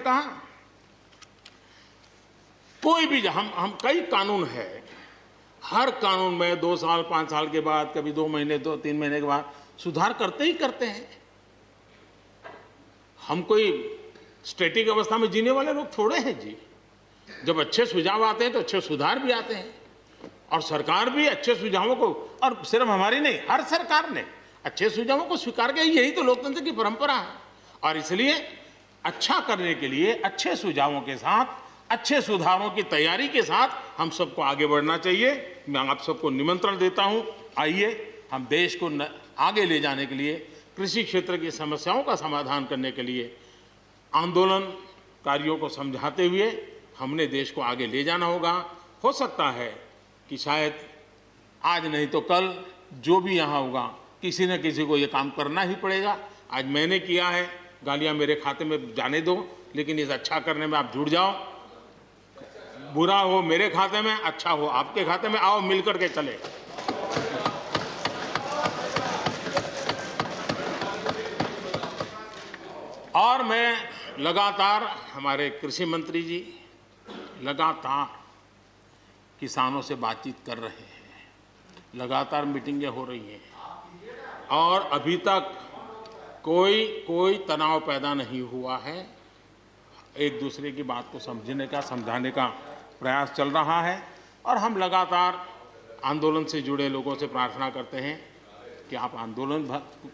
कहा, कोई भी हम कई कानून है, हर कानून में 2 साल 5 साल के बाद, कभी 2 महीने 2-3 महीने के बाद सुधार करते ही करते हैं। हम कोई स्टैटिक अवस्था में जीने वाले लोग थोड़े हैं जी। जब अच्छे सुझाव आते हैं तो अच्छे सुधार भी आते हैं, और सरकार भी अच्छे सुझावों को, और सिर्फ हमारी नहीं, हर सरकार ने अच्छे सुझावों को स्वीकार किया। यही तो लोकतंत्र की परंपरा है। और इसलिए अच्छा करने के लिए अच्छे सुझावों के साथ, अच्छे सुधारों की तैयारी के साथ हम सबको आगे बढ़ना चाहिए। मैं आप सबको निमंत्रण देता हूं, आइए हम देश को आगे ले जाने के लिए, कृषि क्षेत्र की समस्याओं का समाधान करने के लिए आंदोलनकारियों को समझाते हुए हमने देश को आगे ले जाना होगा। हो सकता है कि शायद आज नहीं तो कल जो भी यहाँ होगा, किसी न किसी को ये काम करना ही पड़ेगा। आज मैंने किया है, गालियाँ मेरे खाते में जाने दो, लेकिन इस अच्छा करने में आप जुड़ जाओ। बुरा हो मेरे खाते में, अच्छा हो आपके खाते में, आओ मिलकर के चले। और मैं लगातार, हमारे कृषि मंत्री जी लगातार किसानों से बातचीत कर रहे हैं, लगातार मीटिंगें हो रही हैं, और अभी तक कोई तनाव पैदा नहीं हुआ है। एक दूसरे की बात को समझने का, समझाने का प्रयास चल रहा है। और हम लगातार आंदोलन से जुड़े लोगों से प्रार्थना करते हैं कि आप आंदोलन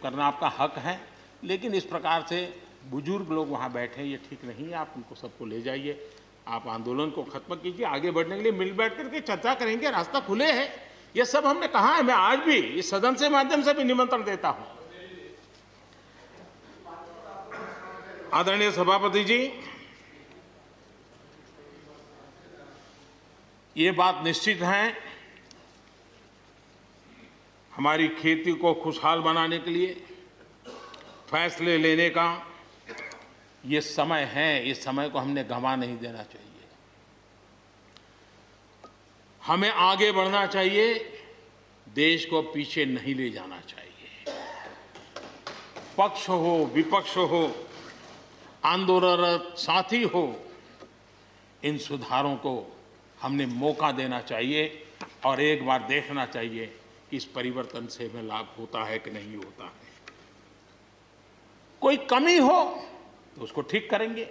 करना आपका हक है, लेकिन इस प्रकार से बुजुर्ग लोग वहाँ बैठे, ये ठीक नहीं है। आप उनको सबको ले जाइए, आप आंदोलन को खत्म कीजिए। आगे बढ़ने के लिए मिल बैठ करके चर्चा करेंगे, रास्ता खुले है। ये सब हमने कहा है। मैं आज भी इस सदन से माध्यम से भी निमंत्रण देता हूं। आदरणीय सभापति जी, ये बात निश्चित है, हमारी खेती को खुशहाल बनाने के लिए फैसले लेने का ये समय है। इस समय को हमने गंवा नहीं देना चाहिए। हमें आगे बढ़ना चाहिए, देश को पीछे नहीं ले जाना चाहिए। पक्ष हो, विपक्ष हो, आंदोलनरत साथी हो, इन सुधारों को हमने मौका देना चाहिए और एक बार देखना चाहिए कि इस परिवर्तन से हमें लाभ होता है कि नहीं होता है। कोई कमी हो तो उसको ठीक करेंगे,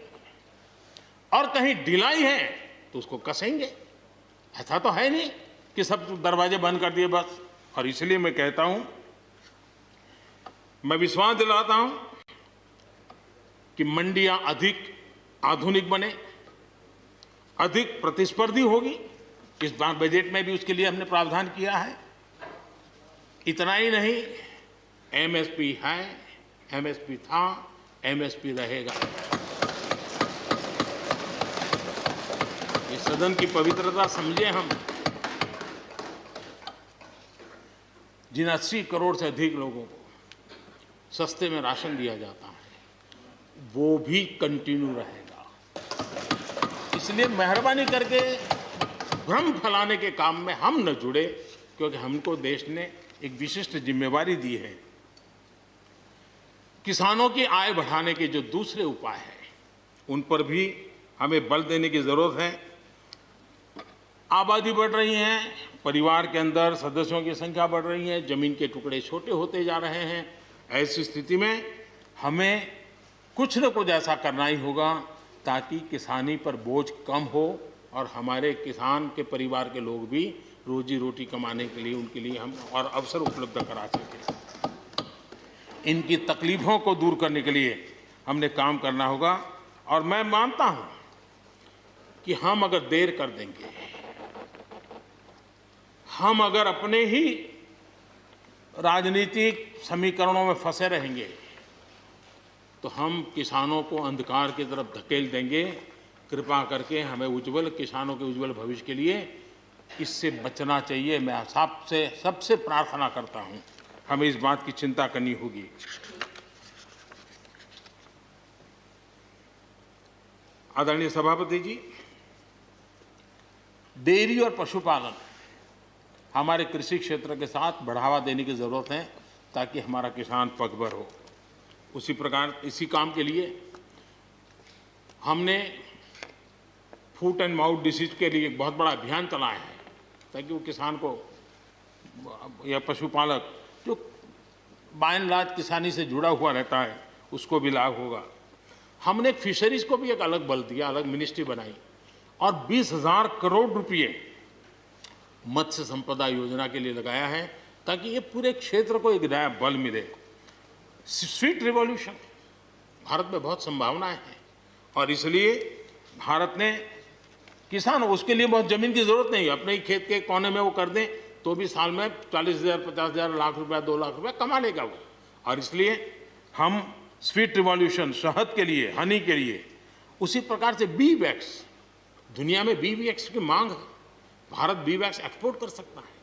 और कहीं ढिलाई है तो उसको कसेंगे। ऐसा तो है नहीं कि सब दरवाजे बंद कर दिए बस। और इसलिए मैं कहता हूं, मैं विश्वास दिलाता हूं कि मंडियां अधिक आधुनिक बने, अधिक प्रतिस्पर्धी होगी। इस बार बजट में भी उसके लिए हमने प्रावधान किया है। इतना ही नहीं, एमएसपी है, एमएसपी था, एमएसपी रहेगा। इस सदन की पवित्रता समझे हम। जिन 80 करोड़ से अधिक लोगों को सस्ते में राशन दिया जाता है, वो भी कंटिन्यू रहेगा। इसलिए मेहरबानी करके भ्रम फैलाने के काम में हम न जुड़े, क्योंकि हमको देश ने एक विशिष्ट जिम्मेवारी दी है। किसानों की आय बढ़ाने के जो दूसरे उपाय हैं, उन पर भी हमें बल देने की जरूरत है। आबादी बढ़ रही है, परिवार के अंदर सदस्यों की संख्या बढ़ रही है, जमीन के टुकड़े छोटे होते जा रहे हैं। ऐसी स्थिति में हमें कुछ न कुछ ऐसा करना ही होगा ताकि किसानी पर बोझ कम हो और हमारे किसान के परिवार के लोग भी रोजी रोटी कमाने के लिए, उनके लिए हम और अवसर उपलब्ध करा सकें। इनकी तकलीफों को दूर करने के लिए हमने काम करना होगा। और मैं मानता हूं कि हम अगर देर कर देंगे, हम अगर अपने ही राजनीतिक समीकरणों में फंसे रहेंगे, तो हम किसानों को अंधकार की तरफ धकेल देंगे। कृपा करके हमें उज्जवल, किसानों के उज्जवल भविष्य के लिए इससे बचना चाहिए। मैं सबसे प्रार्थना करता हूं, हमें इस बात की चिंता करनी होगी। आदरणीय सभापति जी, डेयरी और पशुपालन हमारे कृषि क्षेत्र के साथ बढ़ावा देने की जरूरत है ताकि हमारा किसान पगभर हो। उसी प्रकार इसी काम के लिए हमने फूट एंड माउथ डिसीज के लिए एक बहुत बड़ा अभियान चलाया है ताकि वो किसान को या पशुपालक जो बाय एंड लार्ज किसानी से जुड़ा हुआ रहता है उसको भी लाभ होगा। हमने फिशरीज को भी एक अलग बल दिया, अलग मिनिस्ट्री बनाई और 20,000 करोड़ रुपए मत्स्य संपदा योजना के लिए लगाया है ताकि ये पूरे क्षेत्र को एक नया बल मिले। स्वीट रिवॉल्यूशन, भारत में बहुत संभावनाएं हैं और इसलिए भारत ने किसान, उसके लिए बहुत जमीन की जरूरत नहीं है, अपने ही खेत के कोने में वो कर दें तो भी साल में 40,000, 50,000, लाख रुपया, 2 लाख रुपया कमा लेगा वो। और इसलिए हम स्वीट रिवॉल्यूशन, शहद के लिए, हनी के लिए, उसी प्रकार से बी वैक्स, दुनिया में बी वैक्स की मांग है, भारत बी वैक्स एक्सपोर्ट कर सकता है।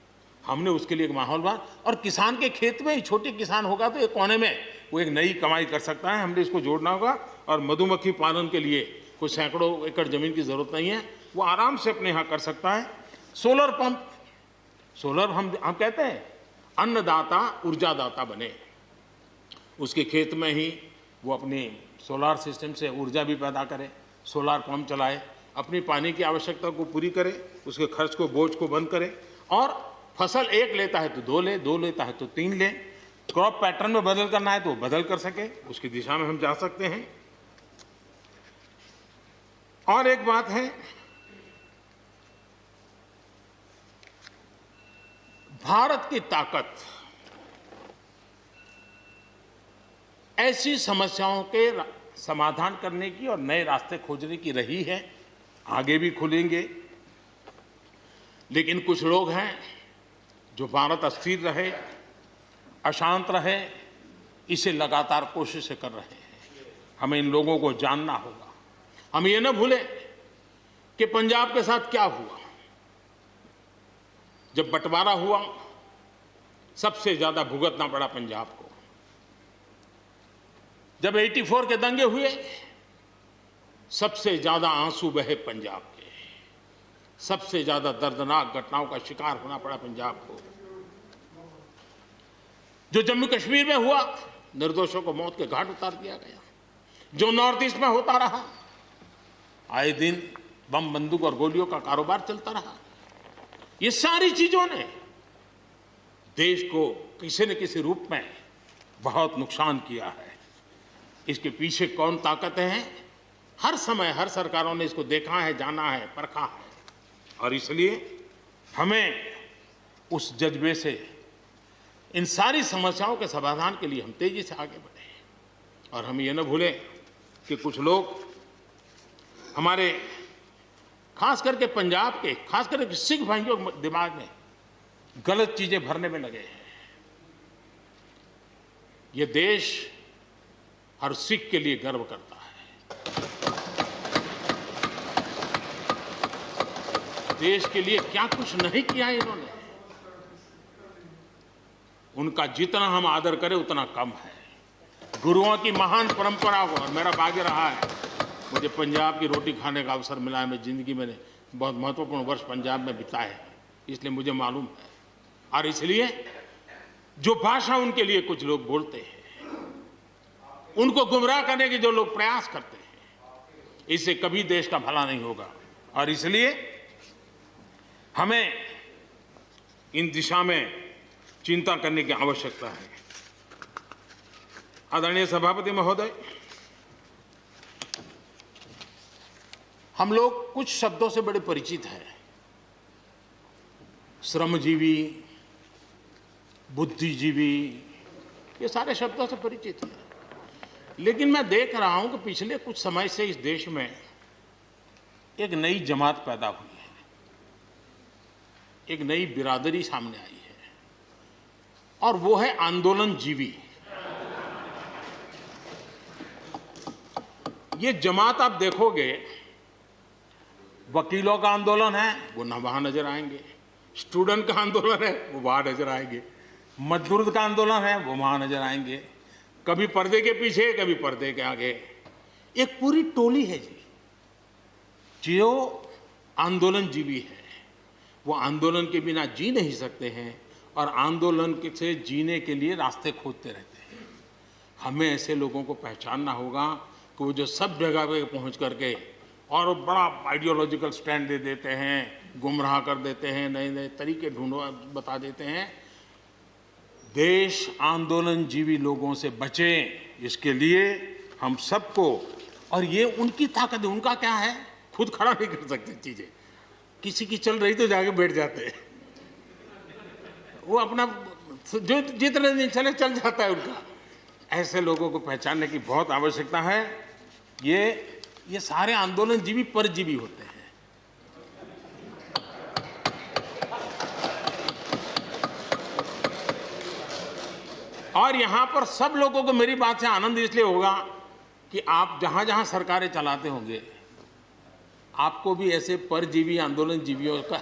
हमने उसके लिए एक माहौल बना और किसान के खेत में ही छोटे किसान होगा तो एक कोने में वो एक नई कमाई कर सकता है। हमने इसको जोड़ना होगा और मधुमक्खी पालन के लिए कोई सैकड़ों एकड़ जमीन की जरूरत नहीं है, वो आराम से अपने यहाँ कर सकता है। सोलर पंप, सोलर हम कहते हैं अन्नदाता ऊर्जादाता बने, उसके खेत में ही वो अपनी सोलार सिस्टम से ऊर्जा भी पैदा करे, सोलार पंप चलाए, अपनी पानी की आवश्यकता को पूरी करे, उसके खर्च को, बोझ को बंद करे और फसल एक लेता है तो 2 ले, 2 लेता है तो 3 ले, क्रॉप पैटर्न में बदल करना है तो बदल कर सके, उसकी दिशा में हम जा सकते हैं। और एक बात है, भारत की ताकत ऐसी समस्याओं के समाधान करने की और नए रास्ते खोजने की रही है, आगे भी खुलेंगे। लेकिन कुछ लोग हैं जो भारत अस्थिर रहे, अशांत रहे, इसे लगातार कोशिशें कर रहे हैं। हमें इन लोगों को जानना होगा। हम ये न भूलें कि पंजाब के साथ क्या हुआ। जब बंटवारा हुआ सबसे ज्यादा भुगतना पड़ा पंजाब को। जब 84 के दंगे हुए सबसे ज्यादा आंसू बहे पंजाब के, सबसे ज्यादा दर्दनाक घटनाओं का शिकार होना पड़ा पंजाब को। जो जम्मू कश्मीर में हुआ, निर्दोषों को मौत के घाट उतार दिया गया। जो नॉर्थ ईस्ट में होता रहा, आए दिन बम, बंदूक और गोलियों का कारोबार चलता रहा। ये सारी चीजों ने देश को किसी न किसी रूप में बहुत नुकसान किया है। इसके पीछे कौन ताकतें हैं, हर समय हर सरकारों ने इसको देखा है, जाना है, परखा है। और इसलिए हमें उस जज्बे से इन सारी समस्याओं के समाधान के लिए हम तेजी से आगे बढ़े। और हम ये न भूलें कि कुछ लोग हमारे, खास करके पंजाब के, खास करके सिख भाइयों के दिमाग में गलत चीजें भरने में लगे हैं। ये देश हर सिख के लिए गर्व करता है। देश के लिए क्या कुछ नहीं किया इन्होंने, उनका जितना हम आदर करें उतना कम है। गुरुओं की महान परंपरा को, और मेरा भाग्य रहा है मुझे पंजाब की रोटी खाने का अवसर मिला है। मैं जिंदगी में बहुत महत्वपूर्ण वर्ष पंजाब में बिताए हैं, इसलिए मुझे मालूम है। और इसलिए जो भाषा उनके लिए कुछ लोग बोलते हैं, उनको गुमराह करने के जो लोग प्रयास करते हैं, इससे कभी देश का भला नहीं होगा। और इसलिए हमें इन दिशा में चिंता करने की आवश्यकता है। आदरणीय सभापति महोदय, हम लोग कुछ शब्दों से बड़े परिचित हैं। श्रमजीवी, बुद्धिजीवी, ये सारे शब्दों से परिचित हैं। लेकिन मैं देख रहा हूं कि पिछले कुछ समय से इस देश में एक नई जमात पैदा हुई है, एक नई बिरादरी सामने आई है, और वो है आंदोलनजीवी। ये जमात आप देखोगे, वकीलों का आंदोलन है वो ना वहां नजर आएंगे, स्टूडेंट का आंदोलन है वो वहां नजर आएंगे, मजदूर का आंदोलन है वो वहां नजर आएंगे, कभी पर्दे के पीछे, कभी पर्दे के आगे। एक पूरी टोली है जी जो आंदोलनजीवी है। वो आंदोलन के बिना जी नहीं सकते हैं और आंदोलन से जीने के लिए रास्ते खोजते रहते हैं। हमें ऐसे लोगों को पहचानना होगा कि को जो सब जगह पे पहुंच करके और बड़ा आइडियोलॉजिकल स्टैंड दे देते हैं, गुमराह कर देते हैं, नए नए तरीके बता देते हैं। देश आंदोलनजीवी लोगों से बचे, इसके लिए हम सबको, और ये उनकी ताकत है। उनका क्या है, खुद खड़ा नहीं कर सकते चीजें, किसी की चल रही तो जाके बैठ जाते हैं, वो अपना जो जितने दिन चले चल जाता है उनका। ऐसे लोगों को पहचानने की बहुत आवश्यकता है। ये सारे आंदोलनजीवी परजीवी होते हैं। और यहां पर सब लोगों को मेरी बात से आनंद इसलिए होगा कि आप जहां जहां सरकारें चलाते होंगे, आपको भी ऐसे परजीवी आंदोलनजीवियों का